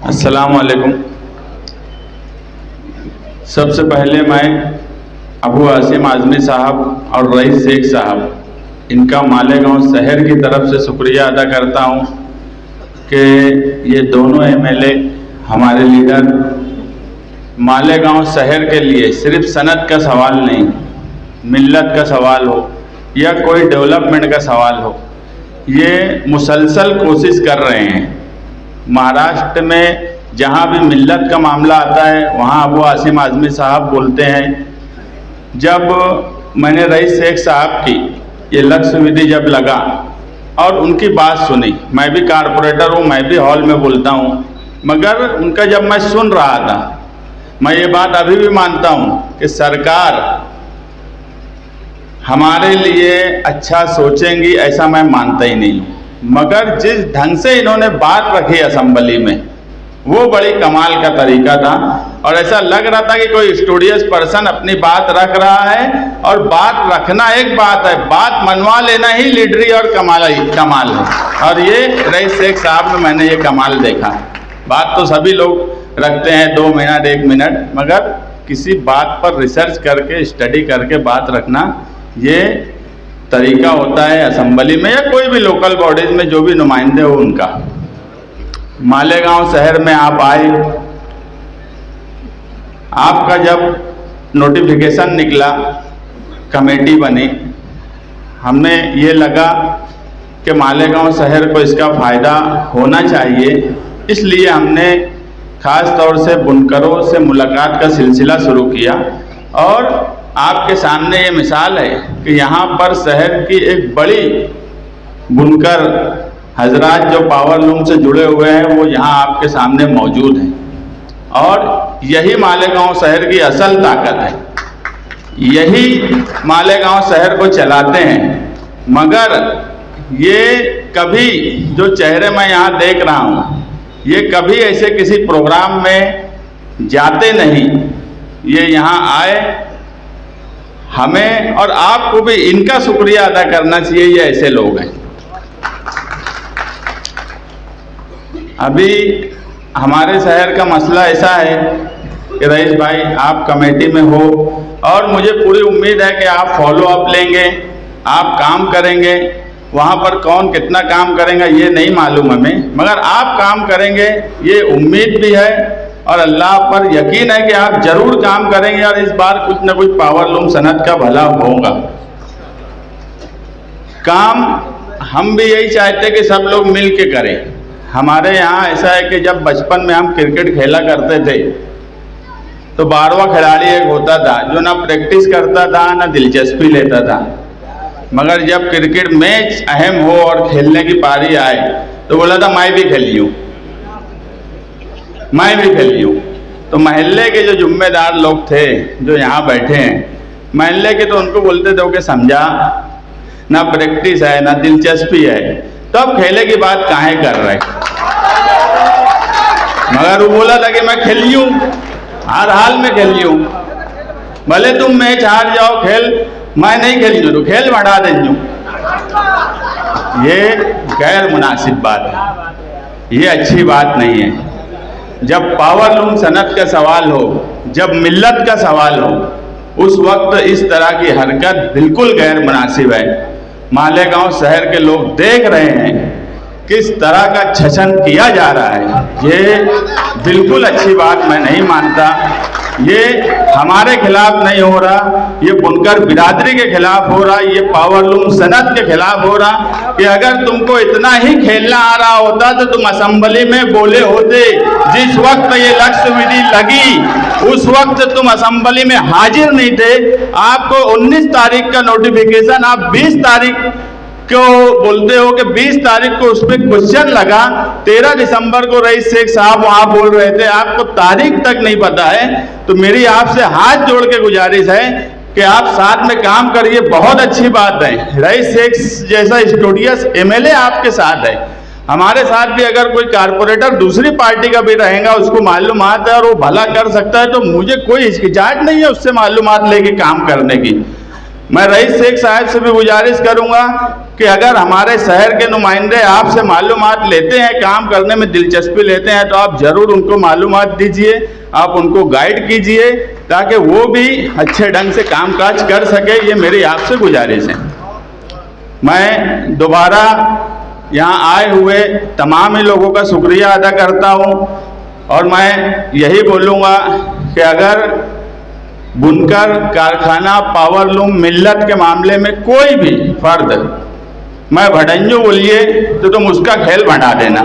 अस्सलाम वालेकुम। सबसे पहले मैं अबू आसिम आज़मी साहब और रईस शेख साहब इनका मालेगांव शहर की तरफ से शुक्रिया अदा करता हूं कि ये दोनों एमएलए हमारे लीडर मालेगांव शहर के लिए सिर्फ सनत का सवाल नहीं, मिल्लत का सवाल हो या कोई डेवलपमेंट का सवाल हो, ये मुसलसल कोशिश कर रहे हैं। महाराष्ट्र में जहाँ भी मिल्लत का मामला आता है वहाँ अबू आसिम आज़मी साहब बोलते हैं। जब मैंने रईस शेख साहब की ये लक्ष्य विधि जब लगा और उनकी बात सुनी, मैं भी कारपोरेटर हूँ, मैं भी हॉल में बोलता हूँ, मगर उनका जब मैं सुन रहा था, मैं ये बात अभी भी मानता हूँ कि सरकार हमारे लिए अच्छा सोचेंगी ऐसा मैं मानता ही नहीं हूँ। मगर जिस ढंग से इन्होंने बात रखी असेंबली में वो बड़ी कमाल का तरीका था और ऐसा लग रहा था कि कोई स्टूडियस पर्सन अपनी बात रख रहा है। और बात रखना एक बात है, बात मनवा लेना ही लीडरी और कमाल है। और ये रईस शेख साहब में मैंने ये कमाल देखा। बात तो सभी लोग रखते हैं 2 मिनट 1 मिनट, मगर किसी बात पर रिसर्च करके स्टडी करके बात रखना ये तरीका होता है असेंबली में या कोई भी लोकल बॉडीज में जो भी नुमाइंदे हो उनका। मालेगांव शहर में आप आए, आपका जब नोटिफिकेशन निकला, कमेटी बनी, हमें ये लगा कि मालेगांव शहर को इसका फ़ायदा होना चाहिए, इसलिए हमने ख़ास तौर से बुनकरों से मुलाकात का सिलसिला शुरू किया। और आपके सामने ये मिसाल है कि यहाँ पर शहर की एक बड़ी बुनकर हजरात जो पावर लूम से जुड़े हुए हैं वो यहाँ आपके सामने मौजूद हैं। और यही मालेगांव शहर की असल ताकत है, यही मालेगांव शहर को चलाते हैं। मगर ये कभी जो चेहरे मैं यहाँ देख रहा हूँ ये कभी ऐसे किसी प्रोग्राम में जाते नहीं, ये यहाँ आए। हमें और आपको भी इनका शुक्रिया अदा करना चाहिए, ये ऐसे लोग हैं। अभी हमारे शहर का मसला ऐसा है कि रईस भाई आप कमेटी में हो और मुझे पूरी उम्मीद है कि आप फॉलो अप लेंगे, आप काम करेंगे। वहाँ पर कौन कितना काम करेंगे ये नहीं मालूम हमें, मगर आप काम करेंगे ये उम्मीद भी है और अल्लाह पर यकीन है कि आप जरूर काम करेंगे और इस बार कुछ न कुछ पावर लूम सनत का भला होगा। काम हम भी यही चाहते कि सब लोग मिल के करें। हमारे यहाँ ऐसा है कि जब बचपन में हम क्रिकेट खेला करते थे तो 12वां खिलाड़ी एक होता था जो ना प्रैक्टिस करता था ना दिलचस्पी लेता था, मगर जब क्रिकेट मैच अहम हो और खेलने की पारी आए तो बोला था मैं भी खेलियूँ, मैं भी खेलियूँ। तो महल्ले के जो जिम्मेदार लोग थे जो यहाँ बैठे हैं महल्ले के, तो उनको बोलते थे कि समझा ना प्रैक्टिस है ना दिलचस्पी है तो अब खेले की बात काहे कर रहे। मगर वो बोला था कि मैं खेलियूँ, हर हाल में खेलियूँ, भले तुम मैच हार जाओ, खेल मैं नहीं खेलियूँ तो खेल बढ़ा देंगे। ये गैर मुनासिब बात है, ये अच्छी बात नहीं है। जब पावर लूम सनत का सवाल हो, जब मिल्लत का सवाल हो, उस वक्त इस तरह की हरकत बिल्कुल गैर मुनासिब है। मालेगांव शहर के लोग देख रहे हैं किस तरह का छछन किया जा रहा है, ये बिल्कुल अच्छी बात मैं नहीं मानता। ये हमारे खिलाफ नहीं हो रहा, ये बुनकर बिरादरी के खिलाफ हो रहा, ये पावर लूम सनत के खिलाफ हो रहा। कि अगर तुमको इतना ही खेलना आ रहा होता तो तुम असेंबली में बोले होते। जिस वक्त ये लक्ष्य विधि लगी उस वक्त तुम असेंबली में हाजिर नहीं थे। आपको 19 तारीख का नोटिफिकेशन, आप 20 तारीख को बोलते हो कि 20 तारीख को उस पर क्वेश्चन लगा, 13 दिसंबर को रईस शेख साहब वहां बोल रहे थे, आपको तारीख तक नहीं पता है। तो मेरी आपसे हाथ जोड़ के गुजारिश है कि आप साथ में काम करिए, बहुत अच्छी बात है। रईस शेख जैसा स्टूडियस एमएलए आपके साथ है, हमारे साथ भी अगर कोई कारपोरेटर दूसरी पार्टी का भी रहेगा, उसको मालूमात है और वो भला कर सकता है, तो मुझे कोई हिचकिचाहट नहीं है उससे मालूमात लेके काम करने की। मैं रईस शेख साहब से भी गुजारिश करूंगा कि अगर हमारे शहर के नुमाइंदे आपसे मालूमात लेते हैं, काम करने में दिलचस्पी लेते हैं, तो आप ज़रूर उनको मालूमात दीजिए, आप उनको गाइड कीजिए ताकि वो भी अच्छे ढंग से कामकाज कर सके। ये मेरी आपसे गुजारिश है। मैं दोबारा यहाँ आए हुए तमाम ही लोगों का शुक्रिया अदा करता हूँ और मैं यही बोलूँगा कि अगर बुनकर, कारखाना, पावरलूम, मिल्लत के मामले में कोई भी फर्द मैं भड़ंजू बोलिए तो तुम उसका खेल बढ़ा देना।